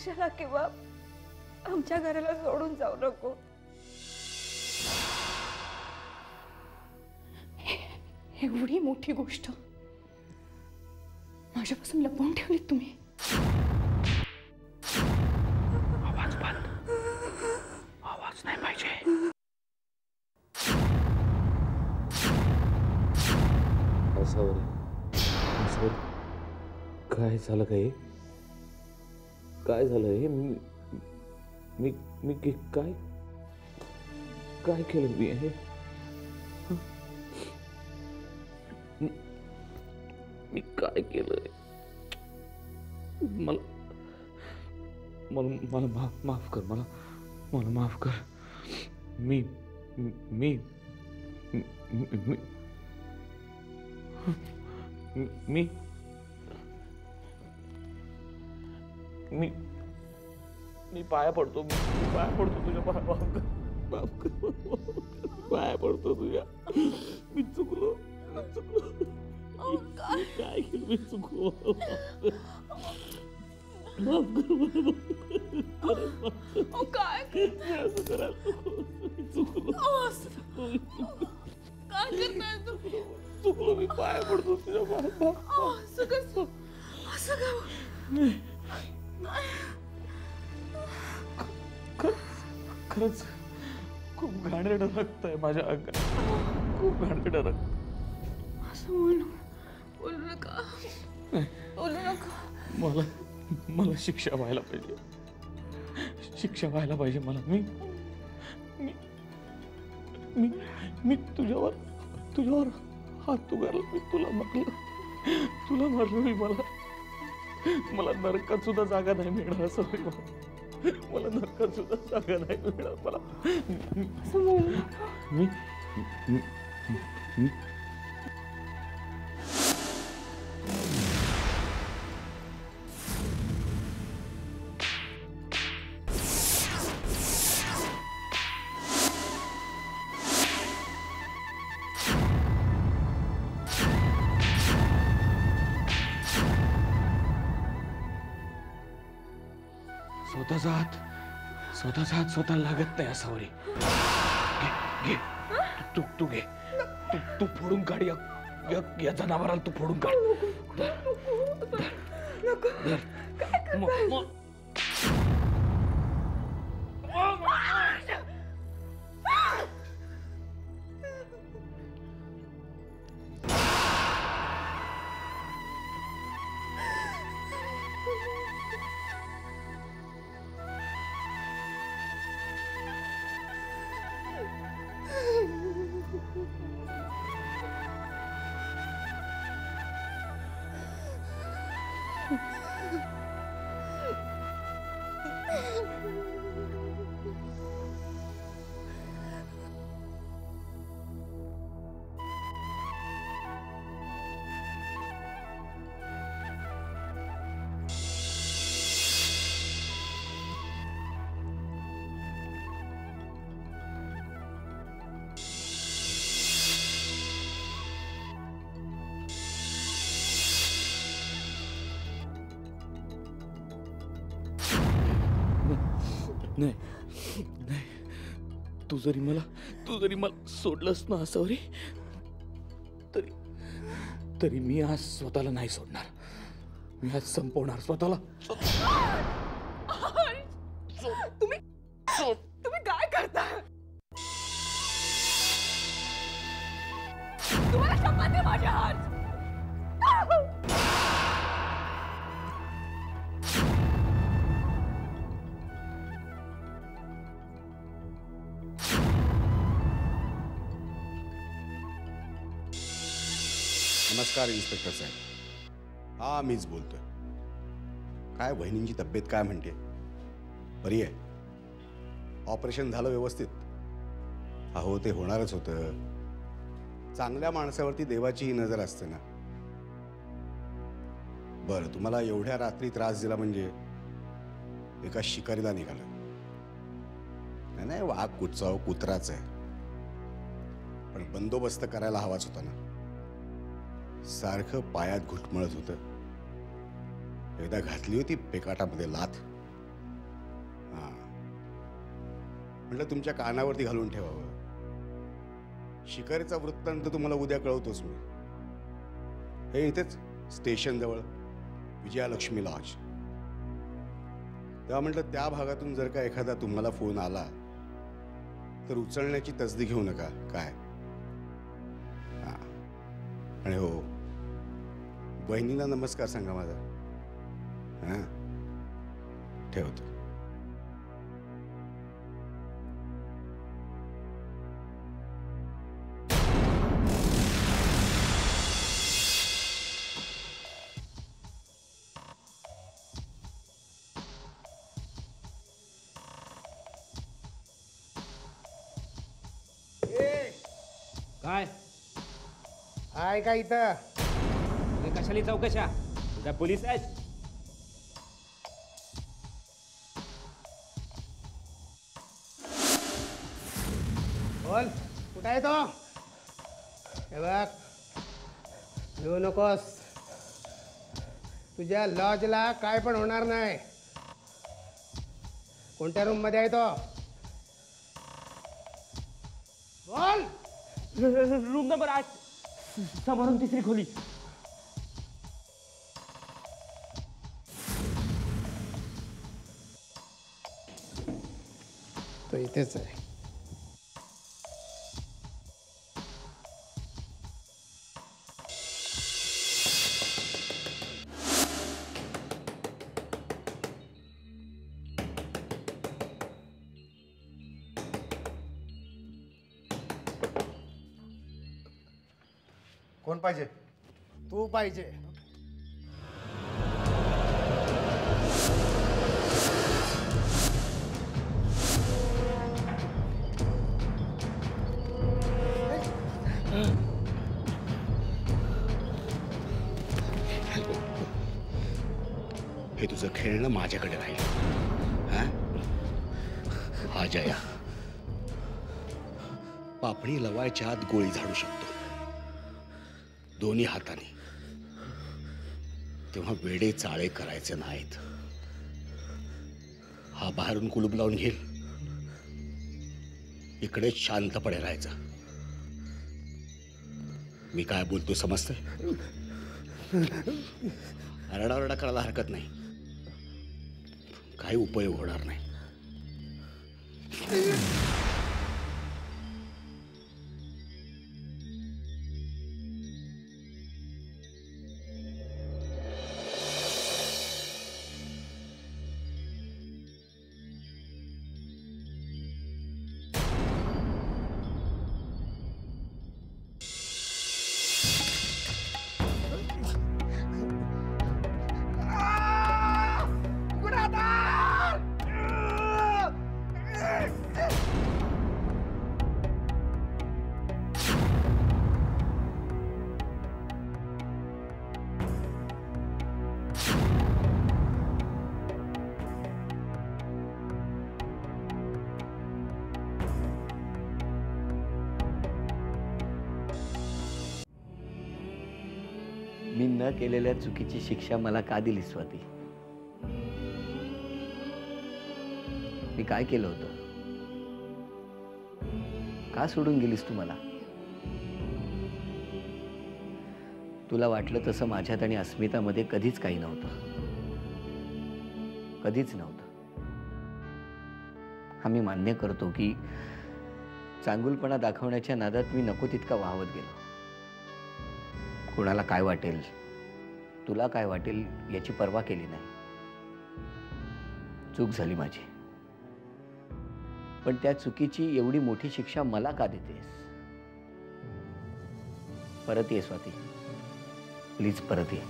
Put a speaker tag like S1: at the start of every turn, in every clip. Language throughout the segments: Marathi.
S1: हर्षला किंवा आमच्या घराला सोडून जाऊ नको. एवढी मोठी गोष्ट माझ्यापासून लपवून ठेवलीत तुम्ही.
S2: आवाज बंद. आवाज नाही पाहिजे. काय झालं? काय झालं हे? मी काय काय केलं मी हे? मी काय केलं? मला मला मला माफ कर. मला माफ कर. मी मी मी मी मी मी पाया पडतो. पाया पडतो तुझ्या. माफ कर. पाया पडतो तुझ्या. मी चुकलो. काय केलं? मी चुकलो. माफ कर.
S1: काय
S2: असं करायला मी चुकलो.
S1: काय करताय तू?
S2: चुकलो. मी पाया पडतो तुझ्या.
S1: असं का?
S2: खरंच खूप घाणेरडं रक्त आहे माझ्या अंगात. खूप घाणेरडं रक्त.
S1: असं बोलू नका. बोलू नका.
S2: मला शिक्षा व्हायला पाहिजे. शिक्षा व्हायला पाहिजे मला. मी मी मी मी तुझ्यावर हात उगारला. मी तुला मारलं. मला नरकात सुद्धा जागा नाही मिळणार. असं मला नरकात सुद्धा जागा नाही मिळणार. मला मी स्वतःचा हात स्वतः लागत नाही असावरी. घे तू घे. तू फोडून काढ. या जनावराला तू फोडून काढ. नाही. तू जरी मला सोडलंस ना असावरी, तरी मी आज स्वतःला नाही सोडणार. मी आज संपवणार स्वतःला.
S1: तुम्ही काय करताय? तुम्हाला शपथ आहे माझ्या हात.
S3: नमस्कार इन्स्पेक्टर साहेब. हा मीच बोलतोय. काय वहिनींची तब्येत काय म्हणते? बरी आहे? ऑपरेशन झालं व्यवस्थित? अहो ते होणारच होतं. चांगल्या माणसावरती देवाचीही नजर असते ना. बरं, तुम्हाला एवढ्या रात्री त्रास दिला म्हणजे एका शिकारीला निघाला? नाही, वाघ कुठचा कुत्राच आहे. पण बंदोबस्त करायला हवाच होता ना. सारखं पायात घुटमळत होतं. एकदा घातली होती पेकाटामध्ये लाथ, म्हटलं तुमच्या कानावरती घालून ठेवावं. शिकारीचा वृत्तांत तुम्हाला उद्या कळवतोच मी. हे इथेच स्टेशनजवळ विजयालक्ष्मी लॉज. तेव्हा म्हटलं त्या भागातून जर का एखादा तुम्हाला फोन आला तर उचलण्याची तसदी घेऊ नका. काय हां, आणि हो, बहिणीला नमस्कार सांगा माझा. हां, ठेवतो.
S4: काय
S5: आहे का इथं?
S4: तुझे कशाली चौकशा? तू काय पोलीस आहेत?
S5: बोल, कुठं आहे तो? हे बघ, येऊ नकोस. तुझ्या लॉजला काय पण होणार नाही. कोणत्या रूम मध्ये आहे तो? बोल.
S4: रूम नंबर 8, समोरून 3री खोली.
S5: तो इथेच आहे.
S6: कोण पाहिजे?
S5: तू पाहिजे.
S3: हे तुझं खेळणं माझ्याकडे राहील. हा, हा जया पापणी लवायच्या आत गोळी झाडू शकतो दोन्ही हाताने. तेव्हा वेडे चाळे करायचे नाहीत. हा बाहेरून कुलूप लावून घेईल, इकडे शांतपणे राहायचं. मी काय बोलतो समजतंय? आरडाओरडा करायला हरकत नाही. काही उपयोग होणार नाही.
S7: मी न केलेल्या चुकीची शिक्षा मला का दिली स्वाती? मी काय केलं होतं? का सोडून गेलीस तू मला? तुला वाटलं तसं माझ्यात आणि अस्मितामध्ये कधीच काही नव्हतं. कधीच नव्हतं. हा मी मान्य करतो की चांगुलपणा दाखवण्याच्या नादात मी नको तितका वाहवत गेलो. कुणाला काय वाटेल, तुला काय वाटेल याची पर्वा केली नाही. चूक झाली माझी. पण त्या चुकीची एवढी मोठी शिक्षा मला का देतेस? परत ये स्वाती, प्लीज परत ये.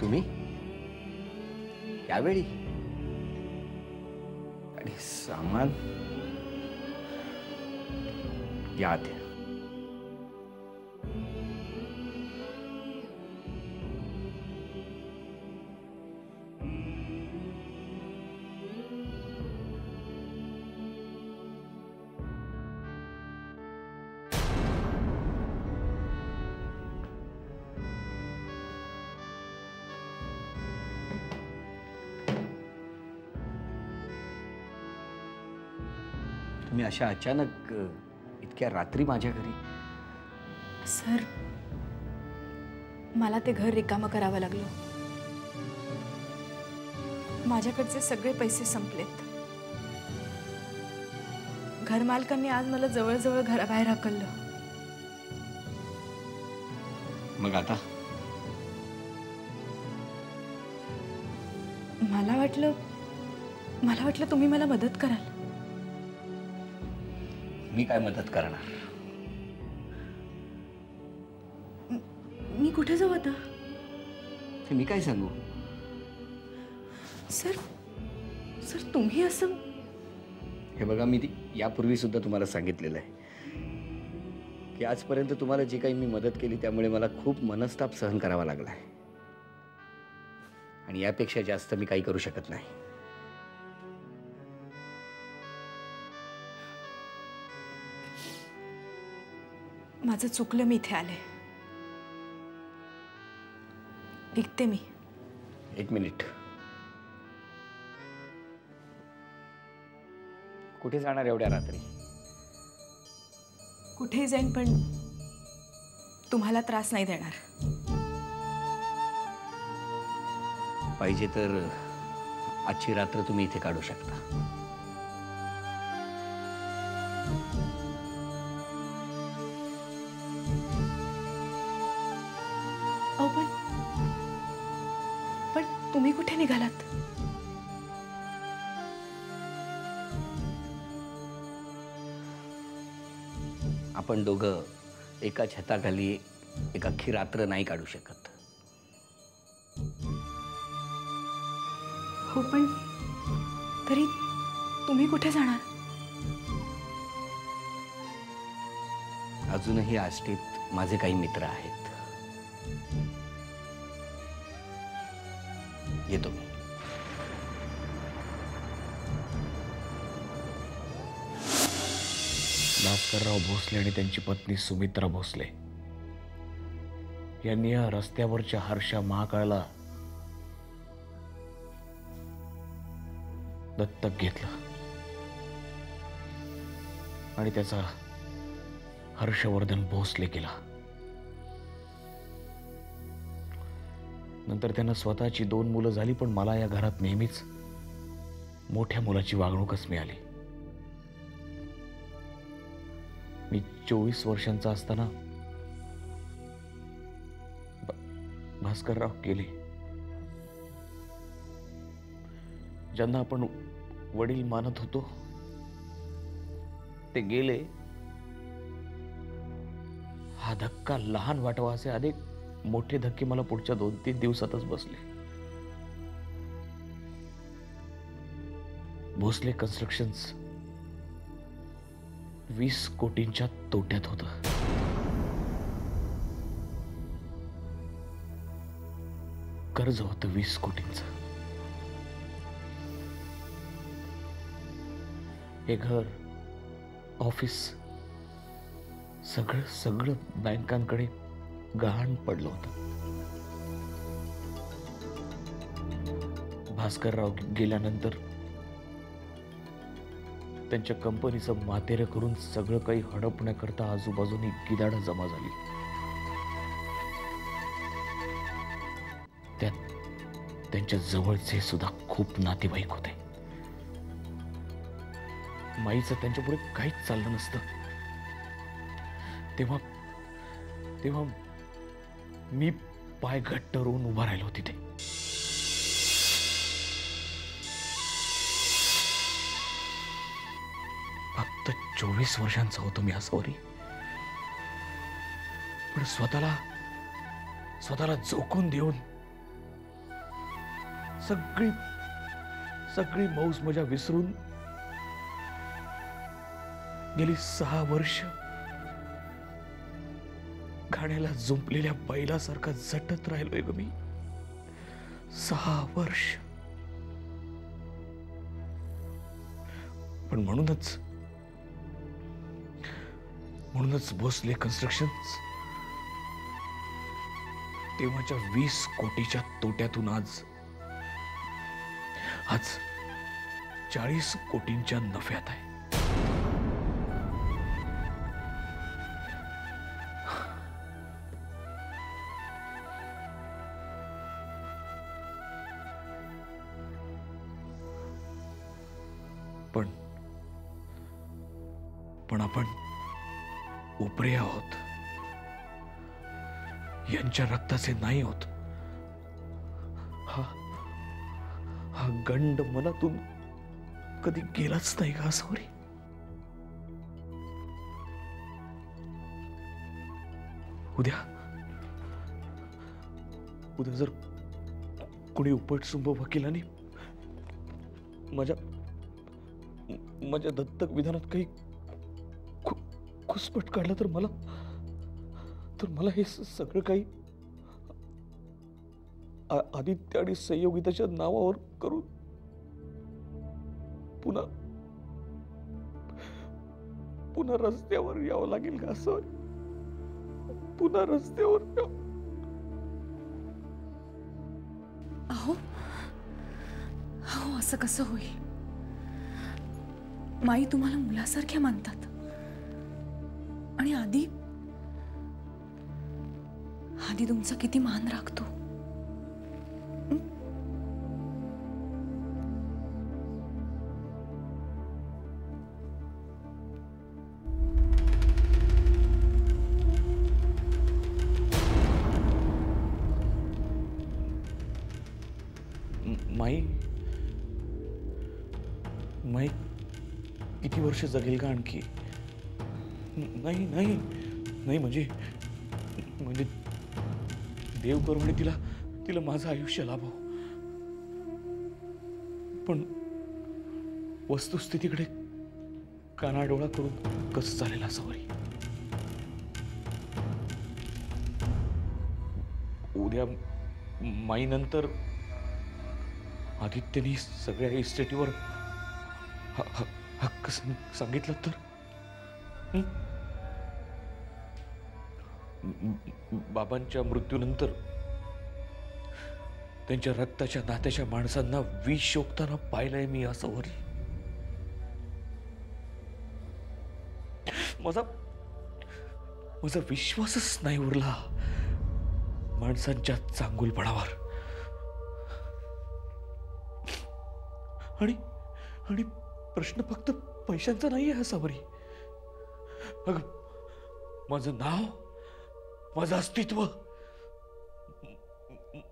S7: तुम्ही यावेळी आणि सामान याद तुम्ही अशा अचानक इतक्या रात्री माझ्या घरी?
S1: सर, मला ते घर रिकामं करावं लागलं. माझ्याकडचे सगळे पैसे संपलेत. घरमालकांनी आज मला जवळजवळ घराबाहेर हाकललं.
S7: मग आता
S1: मला वाटलं तुम्ही मला मदत कराल.
S7: मी काय मदत करणार?
S1: मी कुठे जाऊ आता?
S7: ते मी काय सांगू?
S1: सर, तुम्ही असं...
S7: हे बघा, मी यापूर्वी सुद्धा तुम्हाला सांगितलेलं आहे की आजपर्यंत तुम्हाला जी काही मी मदत केली त्यामुळे मला खूप मनस्ताप सहन करावा लागला आहे आणि यापेक्षा जास्त मी काही करू शकत नाही.
S1: माझं चुकलं, मी इथे आले. निघते मी.
S7: एक मिनिट. कुठे जाणार एवढ्या रात्री?
S1: कुठेही जाईन, पण तुम्हाला त्रास नाही देणार.
S7: पाहिजे तर आजची रात्र तुम्ही इथे काढू शकता.
S1: अहो, पण तुम्ही कुठे निघालात?
S7: आपण दोघं एका छताखाली एक अख्खी रात्र नाही काढू शकत.
S1: हो, पण तरी तुम्ही कुठे जाणार?
S7: अजूनही आष्टीत माझे काही मित्र आहेत. येतो मी.
S2: भास्करराव भोसले आणि त्यांची पत्नी सुमित्रा भोसले यांनी या रस्त्यावरच्या हर्षा महाकाळला दत्तक घेतलं आणि त्याचा हर्षवर्धन भोसले केला. नंतर त्यांना स्वतःची 2 मुलं झाली, पण मला या घरात नेहमीच मोठ्या मुलाची वागणूकच मिळाली. मी 24 वर्षांचा असताना भास्करराव गेले. ज्यांना आपण वडील मानत होतो ते गेले. हा धक्का लहान वाटावा असे अनेक मोठे धक्के मला पुढच्या 2-3 दिवसातच बसले. भोसले कन्स्ट्रक्शन्स 20 कोटींच्या तोट्यात होतं. कर्ज होतं 20 कोटींचं. हे घर, ऑफिस, सगळं बँकांकडे गहाण पडलं होतं. भास्करराव गेल्यानंतर त्यांच्या कंपनीचं मातेरं करून सगळं काही हडपण्याकरता आजूबाजूनी गिधाडं जमा झाली. त्यात त्यांच्या जवळचे सुद्धा खूप नातेवाईक होते. माईचं त्यांच्यापुढे काहीच चाललं नसतं. तेव्हा मी पाय घट्ट रोवून उभा राहिलो तिथे. फक्त 24 वर्षांचा होतो मी आजवरी, पण स्वतःला झोकून देऊन सगळी सगळी मौज मजा विसरून गेली 6 वर्ष घाण्याला जुंपलेल्या बैलासारखा झटत राहिलोय ग मी. 6 वर्ष. पण म्हणूनच भोसले कन्स्ट्रक्शन्स तेव्हाच्या 20 कोटीच्या तोट्यातून आज 40 कोटींच्या नफ्यात आहे. पण आपण उपरे आहोत. यांच्या रक्ताचे नाही होत. हा गंड मनातून कधी गेलाच नाही का सावरी? उद्या जर कोणी उपटसुंभ वकिलांनी माझ्या दत्तक विधानात काही खुसपट काढला तर मला हे सगळं काही आदित्य आणि संयोगिताच्या नावावर करून पुन्हा रस्त्यावर यावं लागेल का? असं पुन्हा रस्त्यावर
S1: अहो असं कसं होईल? माई तुम्हाला मुलासारख्या मानतात आणि आधी तुमचा किती मान राखतो.
S2: माई किती वर्ष जगेल का आणखी? नाही म्हणजे देव करुणे तिला माझं आयुष्य लाभो. पण वस्तुस्थितीकडे कानाडोळा करून कसं चालेल असावरी? उद्या माईनंतर आदित्यनी सगळ्या इस्टेटीवर हक्क सांगितलं तर? बाबांच्या मृत्यूनंतर त्यांच्या रक्ताच्या नात्याच्या माणसांना विष शोधताना पाहिलंय मी असावरी. माझा विश्वासच नाही उरला माणसांच्या चांगुलपणावर. आणि प्रश्न फक्त पैशांचा नाहीये असावरी. अगं माझं नाव, माझं अस्तित्व,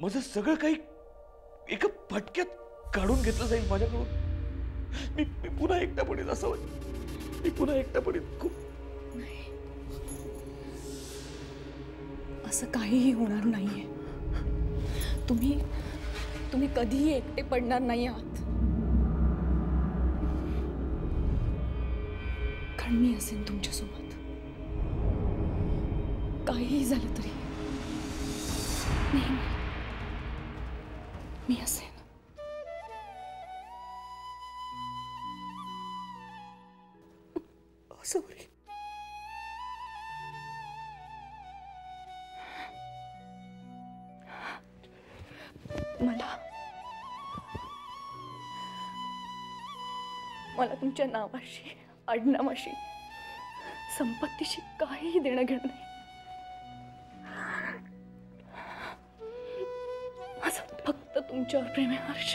S2: माझं सगळं काही एका फटक्यात काढून घेतलं जाईल माझ्याकडून. मी पुन्हा एकटा पडेल असावं. मी पुन्हा एकटा पडेल. खूप
S1: असं काहीही होणार नाहीये. तुम्ही कधीही एकटे पडणार नाही आहात. कारण मी असेन तुमच्यासोबत. काहीही झालं तरी नेहमी मी असेन.
S2: असावरी.
S1: मला तुमच्या नावाशी, आडनावाशी, संपत्तीशी काहीही देणं घेणं नाही. माझं फक्त तुमच्यावर प्रेम आहे हर्ष.